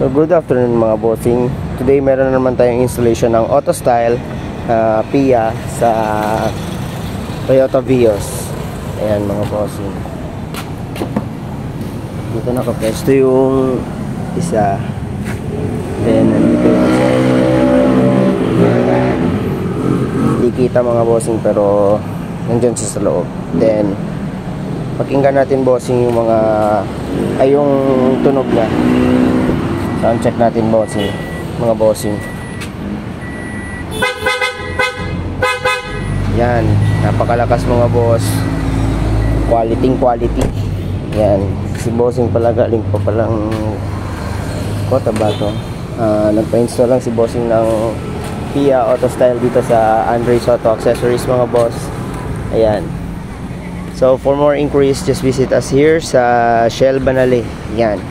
So good afternoon mga bossing. Today meron na naman tayong installation ng AutoStyle PIA sa Toyota Vios. Ayan mga bossing. Dito nakapwesto yung isa. Then nandito yung isa. Hindi kita mga bossing pero nandyan siya sa loob. Then pakinggan natin bossing yung mga yung tunog niya. Sound check natin bossing, mga bossing. Yan, napakalakas mga boss. Quality. Yan, si bossing pala galing pa palang Cotabato. Nagpa-install lang si bossing ng PIA AutoStyle dito sa Andres Auto Accessories mga boss. Ayan. So for more inquiries, just visit us here sa Shell Banale. Yan,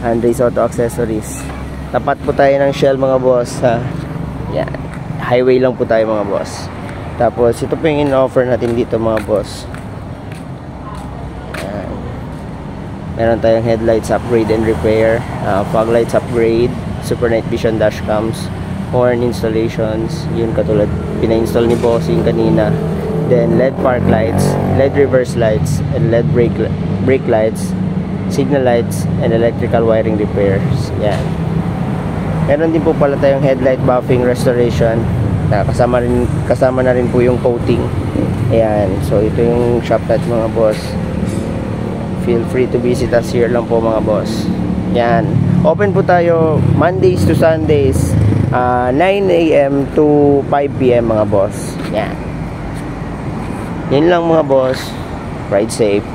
Andres Auto Accessories. Tapat po tayo ng Shell mga boss ha. Yan, highway lang po tayo mga boss. Tapos ito po yung in-offer natin dito mga boss. Yan. Meron tayong headlights upgrade and repair, fog lights upgrade, super night vision dashcams, horn installations, yun katulad pina-install ni bossing kanina. Then LED park lights, LED reverse lights, and LED brake lights, signal lights, and electrical wiring repairs. Yan. Meron din po pala tayong headlight buffing restoration. Kasama na rin po yung coating. Ayan. So ito yung shop natin mga boss. Feel free to visit us here lang po mga boss. Yan. Open po tayo Mondays to Sundays, 9 AM to 5 PM mga boss. Yan. Yan lang mga boss. Ride safe.